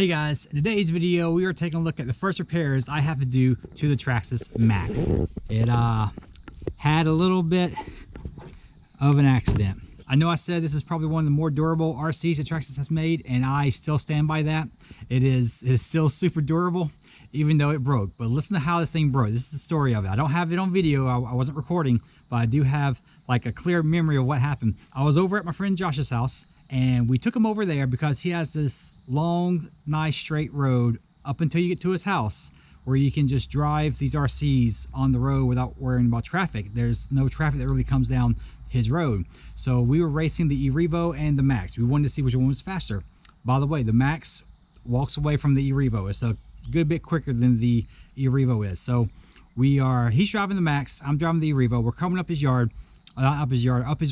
Hey guys, in today's video we are taking a look at the first repairs I have to do to the Traxxas Maxx. It had a little bit of an accident. I know I said this is probably one of the more durable RCs that Traxxas has made, and I still stand by that. It is still super durable even though it broke. But listen to how this thing broke. This is the story of it. I don't have it on video, I wasn't recording, but I do have like a clear memory of what happened. I was over at my friend Josh's house, and we took him over there because he has this long, nice straight road up until you get to his house where you can just drive these RCs on the road without worrying about traffic. There's no traffic that really comes down his road. So we were racing the e-Revo and the Max. We wanted to see which one was faster. By the way, the Max walks away from the e-Revo. It's a good bit quicker than the e-Revo is. So he's driving the Max, I'm driving the e-Revo. We're coming up his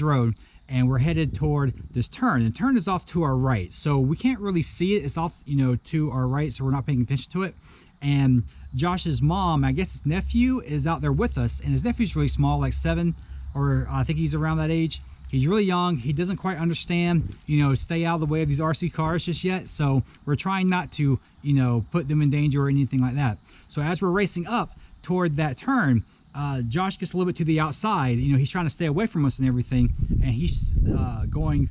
road, and we're headed toward this turn. And the turn is off to our right, so we can't really see it. It's off, to our right, so we're not paying attention to it. And Josh's mom, I guess his nephew, is out there with us, and his nephew's really small, like 7, or I think he's around that age. He's really young. He doesn't quite understand, stay out of the way of these RC cars just yet. So we're trying not to, put them in danger or anything like that. So as we're racing up toward that turn, Josh gets a little bit to the outside. He's trying to stay away from us and everything, and he's going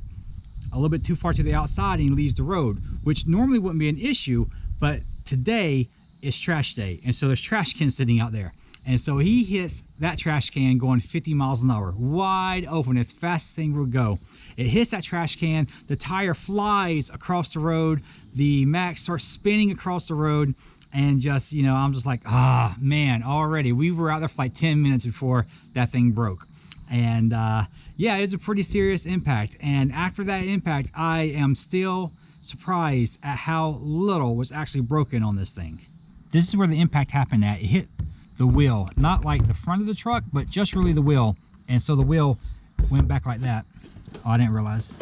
a little bit too far to the outside, and he leaves the road, which normally wouldn't be an issue, but today is trash day, and so there's trash cans sitting out there, and so he hits that trash can going 50 miles an hour, wide open, as fast as thing will go. It hits that trash can, the tire flies across the road, the Max starts spinning across the road, and just, I'm just like, man, already. We were out there for like 10 minutes before that thing broke. And yeah, it was a pretty serious impact. And after that impact, I am still surprised at how little was actually broken on this thing. This is where the impact happened at. It hit the wheel, not like the front of the truck, but just really the wheel. And so the wheel went back like that. Oh, I didn't realize,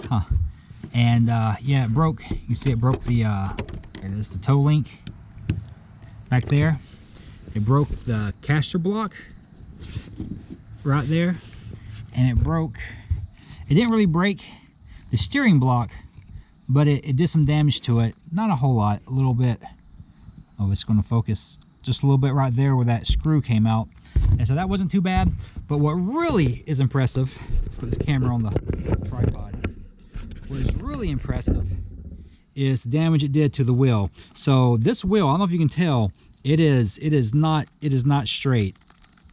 And yeah, it broke. You can see it broke the, it is the toe link. Back there, it broke the caster block right there, and it didn't really break the steering block, but it did some damage to it. Not a whole lot, a little bit. Oh, it's going to focus just a little bit right there where that screw came out, and so that wasn't too bad. But what really is impressive, put this camera on the tripod, what is really impressive is the damage it did to the wheel. So this wheel, I don't know if you can tell, it is not straight.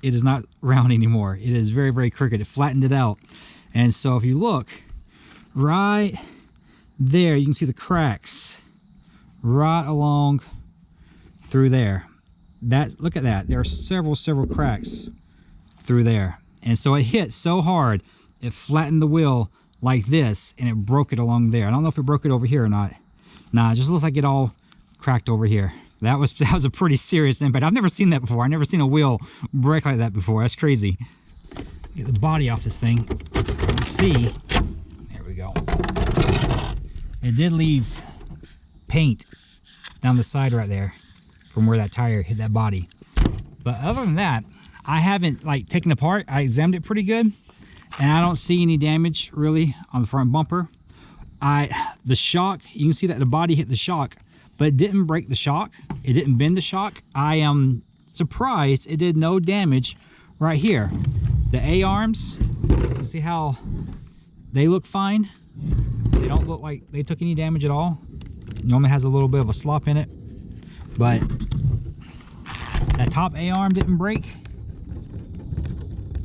It is not round anymore. It is very, very crooked. It flattened it out. And so if you look right there, you can see the cracks right along through there. Look at that. There are several cracks through there. And so it hit so hard, it flattened the wheel like this, and it broke it along there. I don't know if it broke it over here or not. Nah, it just looks like it all cracked over here. That was a pretty serious impact. I've never seen that before. I've never seen a wheel break like that before. That's crazy. Get the body off this thing. Let's see. There we go. It did leave paint down the side right there from where that tire hit that body. But other than that, I haven't taken it apart. I examined it pretty good, and I don't see any damage really on the front bumper. The shock, you can see that the body hit the shock, but it didn't break the shock. It didn't bend the shock. I am surprised it did no damage right here. The A-arms, you see how they look fine? They don't look like they took any damage at all. Normally has a little bit of a slop in it, but that top A-arm didn't break.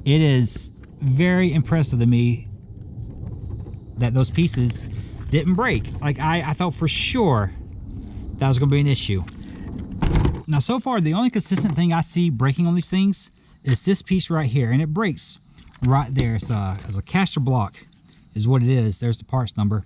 It is very impressive to me that those pieces didn't break. I thought for sure that was going to be an issue. Now, so far, the only consistent thing I see breaking on these things is this piece right here, and it breaks right there. It's a caster block is what it is. There's the parts number,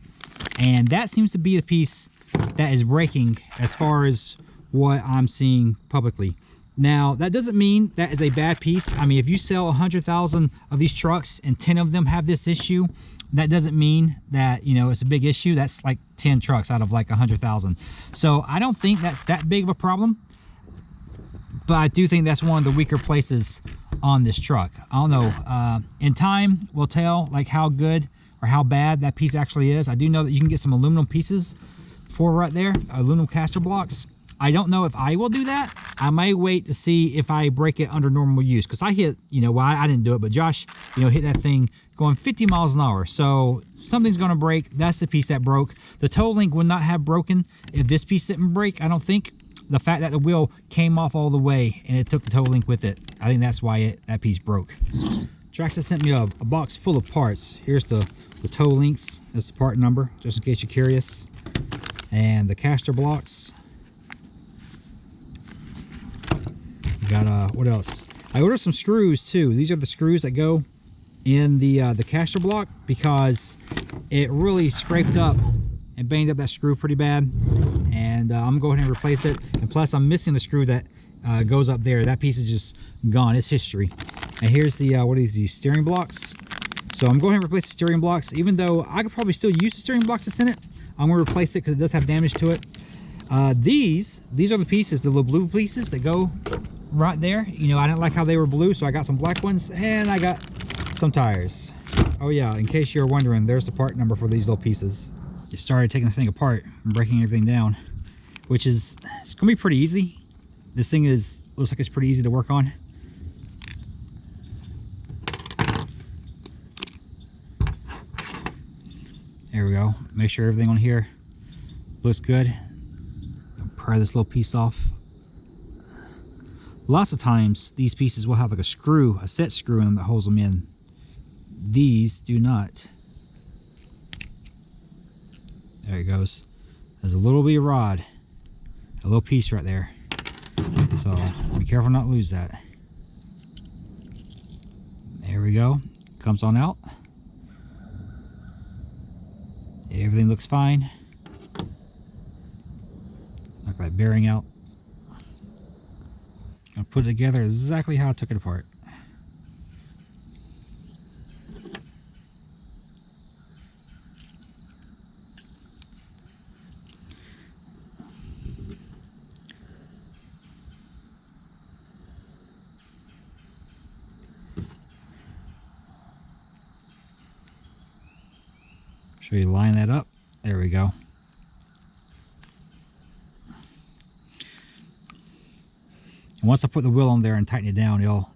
and that seems to be the piece that is breaking as far as what I'm seeing publicly. Now, that doesn't mean that is a bad piece. I mean, if you sell 100,000 of these trucks and 10 of them have this issue, that doesn't mean that, it's a big issue. That's like 10 trucks out of like 100,000. So I don't think that's that big of a problem, but I do think that's one of the weaker places on this truck. I don't know. In time, we'll tell how good or how bad that piece actually is. I do know that you can get some aluminum pieces 4 right there, aluminum caster blocks. I don't know if I will do that. I may wait to see if I break it under normal use, because I hit, you know, well, I didn't do it, but Josh, you know, hit that thing going 50 miles an hour. So something's going to break. That's the piece that broke. The toe link would not have broken if this piece didn't break, I don't think. The fact that the wheel came off all the way and it took the toe link with it, I think that's why that piece broke. Traxxas sent me a box full of parts. Here's the toe links. That's the part number, just in case you're curious. And the caster blocks. We got what else? I ordered some screws too. These are the screws that go in the caster block, because it really scraped up and banged up that screw pretty bad. And I'm gonna go ahead and replace it. And plus, I'm missing the screw that goes up there. That piece is just gone. It's history. And here's the what are these steering blocks? So I'm going to replace the steering blocks. Even though I could probably still use the steering blocks that's in it, I'm going to replace it because it does have damage to it. These are the pieces, the little blue pieces that go right there. You know, I didn't like how they were blue, so I got some black ones, and I got some tires. Oh yeah, in case you're wondering, there's the part number for these little pieces. Just started taking this thing apart and breaking everything down, which is, it's gonna be pretty easy. This thing looks like it's pretty easy to work on. There we go. Make sure everything on here looks good. Pry this little piece off. Lots of times these pieces will have like a screw, a set screw in them that holds them in. These do not. There it goes. There's a little bit of rod, a little piece right there. So be careful not to lose that. There we go. Comes on out. Everything looks fine. Knock that bearing out. I'll put it together exactly how I took it apart. Show you line that up. There we go. And once I put the wheel on there and tighten it down, it'll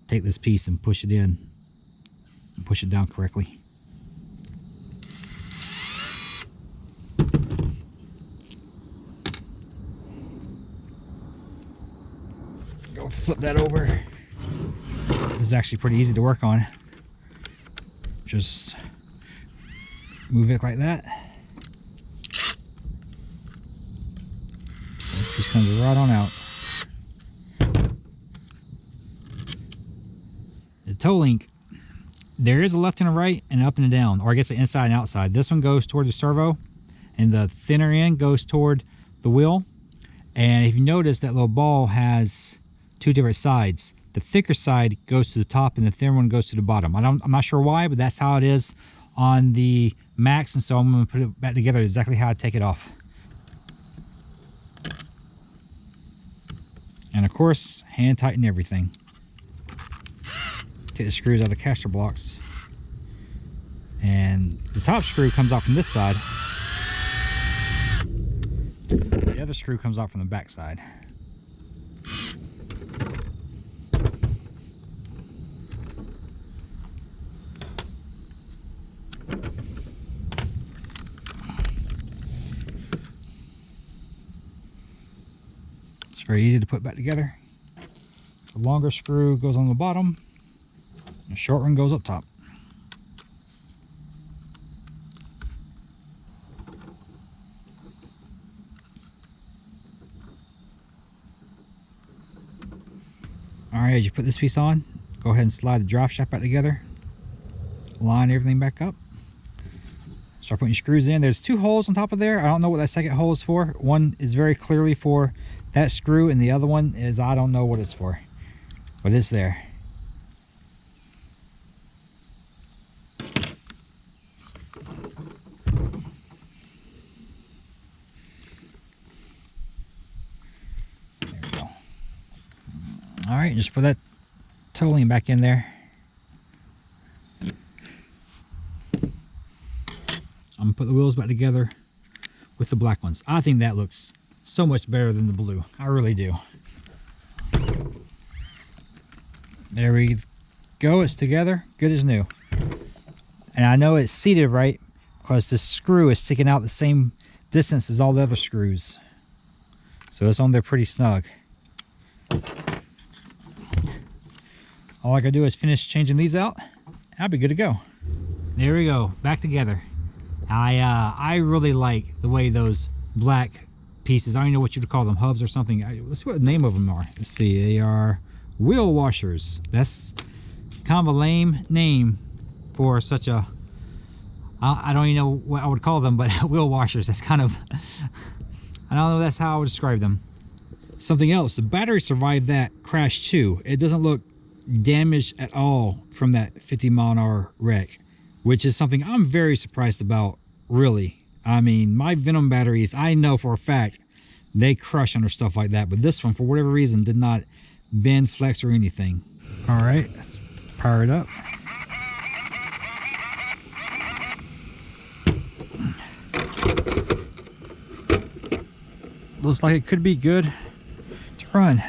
take this piece and push it in and push it down correctly. Go flip that over. This is actually pretty easy to work on. Just move it like that. Just comes right on out. The toe link, there is a left and a right and up and a down, or I guess an inside and outside. This one goes toward the servo, and the thinner end goes toward the wheel. And if you notice, that little ball has two different sides. The thicker side goes to the top, and the thinner one goes to the bottom. I'm not sure why, but that's how it is on the Maxx, and so I'm going to put it back together exactly how I take it off. And of course, hand tighten everything. Take the screws out of the caster blocks, and the top screw comes out from this side. The other screw comes out from the back side. It's very easy to put back together. The longer screw goes on the bottom, and the short one goes up top. Alright, as you put this piece on, go ahead and slide the drive shaft back together. Line everything back up. Start putting your screws in. There's two holes on top of there. I don't know what that second hole is for. One is very clearly for that screw, and the other one is, I don't know what it's for, but it's there. There we go. All right, just put that towing back in there. I'm gonna put the wheels back together with the black ones. I think that looks so much better than the blue. I really do. There we go. It's together, good as new. And I know it's seated right because this screw is sticking out the same distance as all the other screws. So it's on there pretty snug. All I gotta do is finish changing these out. I'll be good to go. There we go, back together. I really like the way those black pieces, I don't know what you would call them, hubs or something. Let's see what the name of them are. Let's see, they are wheel washers. That's kind of a lame name for such a, I don't even know what I would call them, but wheel washers. That's kind of, I don't know, that's how I would describe them. Something else, the battery survived that crash too. It doesn't look damaged at all from that 50-mile-an-hour wreck, which is something I'm very surprised about, really. I mean, my Venom batteries, I know for a fact they crush under stuff like that, but this one, for whatever reason, did not bend, flex, or anything. All right, let's power it up. Looks like it could be good to run.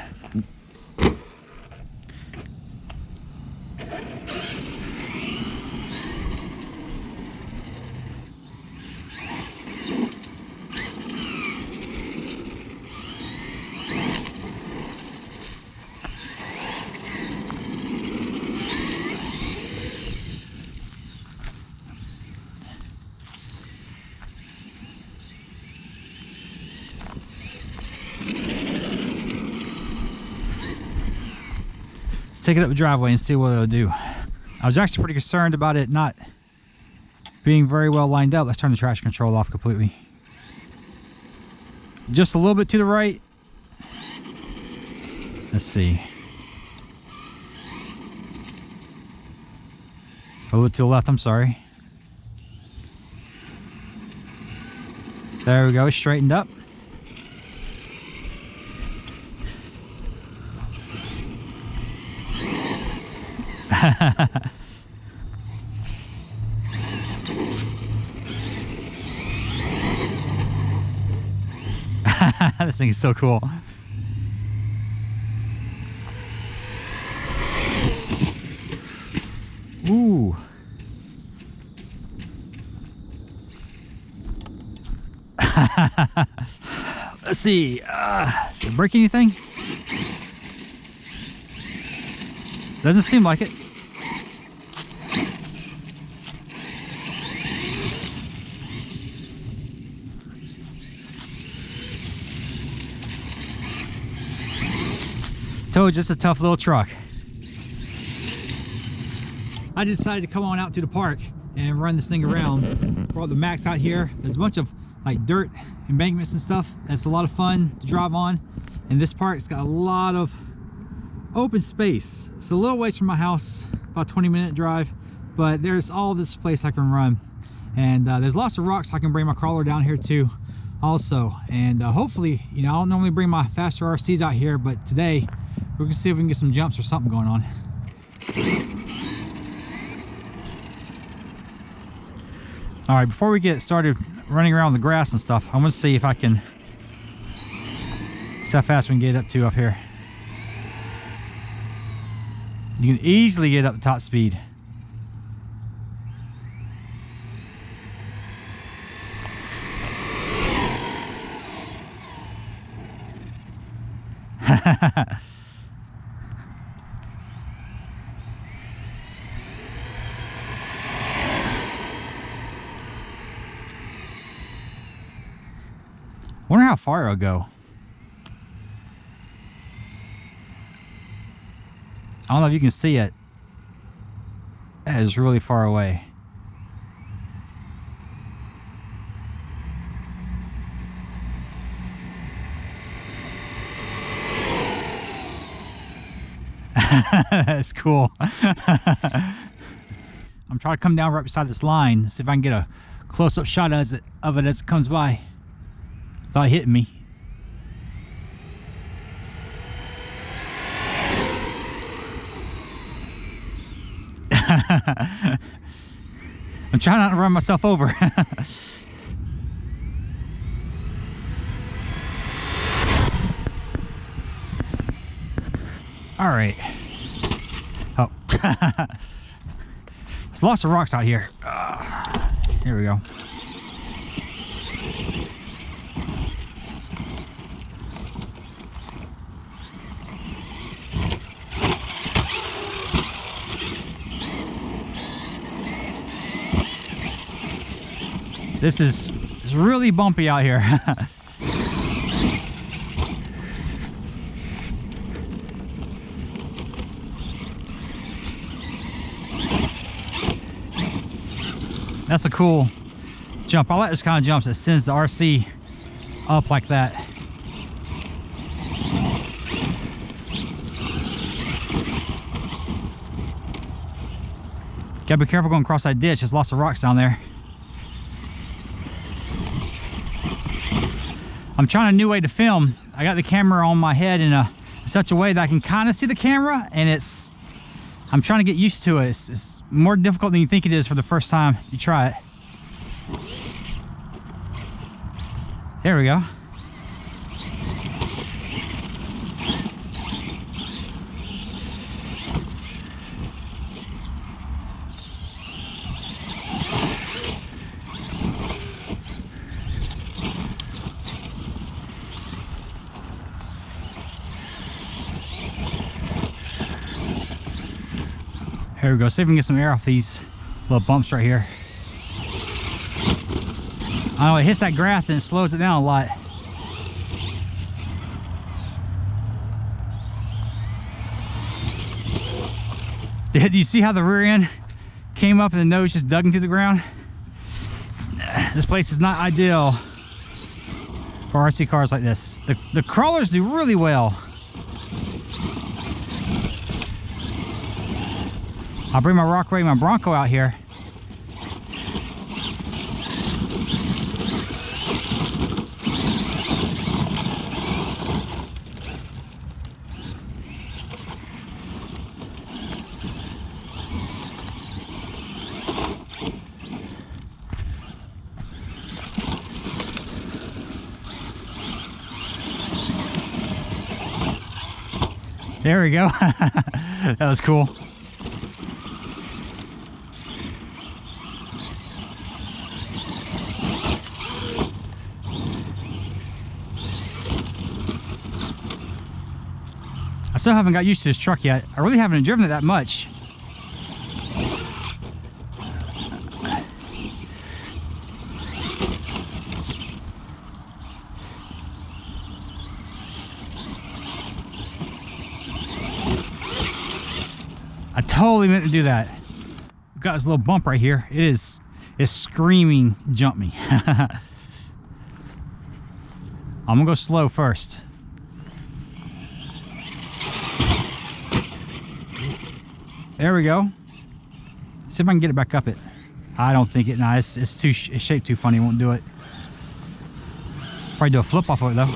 Take it up the driveway and see what it'll do. I was actually pretty concerned about it not being very well lined up. Let's turn the traction control off completely. Just a little bit to the right. Let's see. A little bit to the left, I'm sorry. There we go, straightened up. This thing is so cool. Ooh. Let's see. Did it break anything? Doesn't seem like it. So just a tough little truck. I decided to come on out to the park and run this thing around. Brought the Maxx out here. There's a bunch of like dirt embankments and stuff. That's a lot of fun to drive on. And this park's got a lot of open space. It's a little ways from my house, about a 20-minute drive, but there's all this place I can run. And there's lots of rocks. I can bring my crawler down here too also. And hopefully, you know, I don't normally bring my faster RCs out here, but today we can see if we can get some jumps or something going on. All right, before we get started running around the grass and stuff, I'm gonna see if I can see how fast we can get up to up here. You can easily get up to top speed. Wonder how far it'll go. I don't know if you can see it. That is really far away. That's cool. I'm trying to come down right beside this line, see if I can get a close-up shot of it as it comes by without hitting me. I'm trying not to run myself over. All right. Oh. There's lots of rocks out here. Here we go. This is really bumpy out here. That's a cool jump. I like this kind of jumps that sends the RC up like that. Gotta be careful going across that ditch. There's lots of rocks down there. I'm trying a new way to film. I got the camera on my head in such a way that I can kind of see the camera, and I'm trying to get used to it. It's more difficult than you think it is for the first time you try it. There we go. Here we go. See if we can get some air off these little bumps right here. I know it hits that grass and it slows it down a lot. Did you see how the rear end came up and the nose just dug into the ground? This place is not ideal for RC cars like this. The crawlers do really well. I'll bring my Rockway, my Bronco out here. There we go. That was cool. I still haven't got used to this truck yet. I really haven't driven it that much. I totally meant to do that. We've got this little bump right here. It's screaming, jump me. I'm gonna go slow first. There we go. See if I can get it back up it. I don't think it. Nah, it's shaped too funny. It won't do it. Probably do a flip off of it though.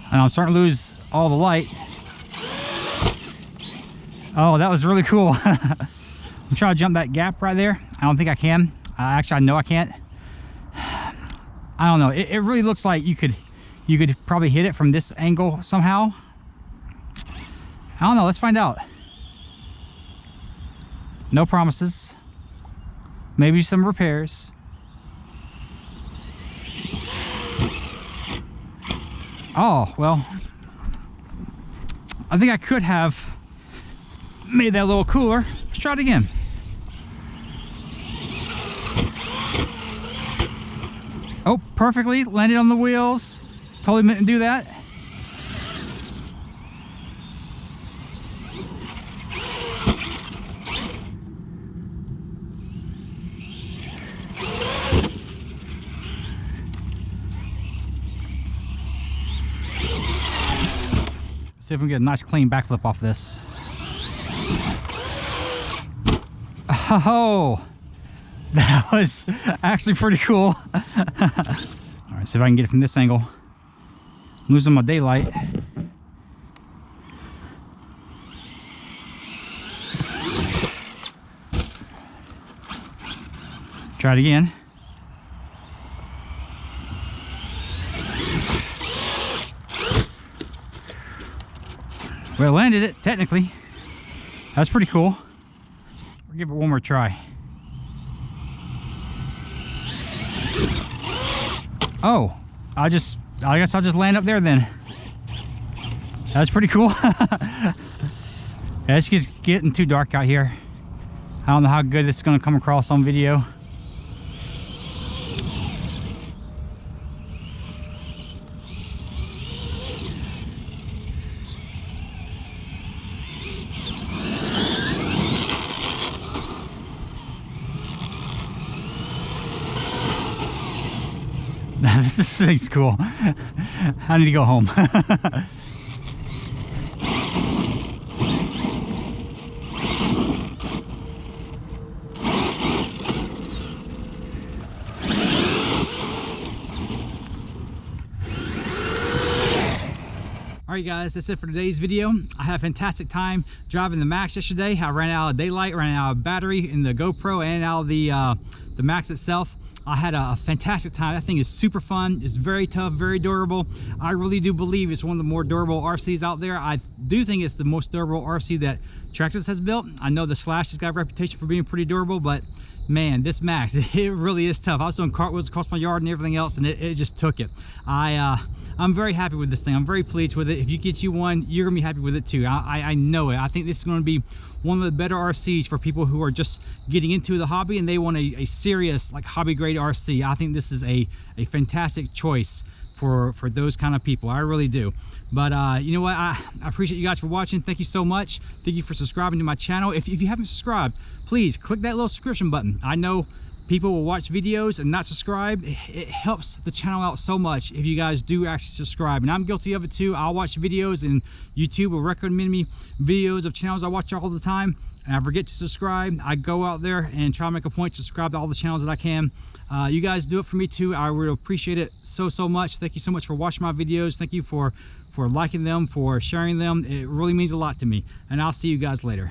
And I'm starting to lose all the light. Oh, that was really cool. I'm trying to jump that gap right there. I don't think I can. Actually, I know I can't. I don't know. It really looks like you could probably hit it from this angle somehow. I don't know. Let's find out. No promises. Maybe some repairs. Oh, well, I think I could have made that a little cooler. Let's try it again. Oh, perfectly landed on the wheels. Totally meant to do that. See if we can get a nice clean backflip off this. Oh, that was actually pretty cool. All right, see if I can get it from this angle. I'm losing my daylight. Try it again. Well, landed it, technically. That's pretty cool. We'll give it one more try. Oh, I guess I'll just land up there then. That's pretty cool. Yeah, it's just getting too dark out here. I don't know how good it's gonna come across on video. This thing's cool. I need to go home. Alright guys, that's it for today's video. I had a fantastic time driving the Maxx yesterday. I ran out of daylight, ran out of battery in the GoPro, and out of the Maxx itself. I had a fantastic time. That thing is super fun. It's very tough, very durable. I really do believe it's one of the more durable RCs out there. I do think it's the most durable RC that Traxxas has built. I know the Slash has got a reputation for being pretty durable, but man, this Maxx, it really is tough. I was doing cartwheels across my yard and everything else, and it just took it. I'm very happy with this thing. I'm very pleased with it. If you get you one, you're gonna be happy with it too. I know it. I think this is gonna be one of the better RCs for people who are just getting into the hobby and they want a serious, like, hobby grade RC. I think this is a fantastic choice for those kind of people. I really do. But you know what, I appreciate you guys for watching. Thank you so much. Thank you for subscribing to my channel. If you haven't subscribed, please click that little subscription button. I know people will watch videos and not subscribe. It helps the channel out so much if you guys do actually subscribe, and I'm guilty of it too. I'll watch videos and YouTube will recommend me videos of channels I watch all the time, and I forget to subscribe. I go out there and try to make a point to subscribe to all the channels that I can. You guys do it for me too. I would appreciate it so much. Thank you so much for watching my videos. Thank you for liking them, for sharing them. It really means a lot to me, and I'll see you guys later.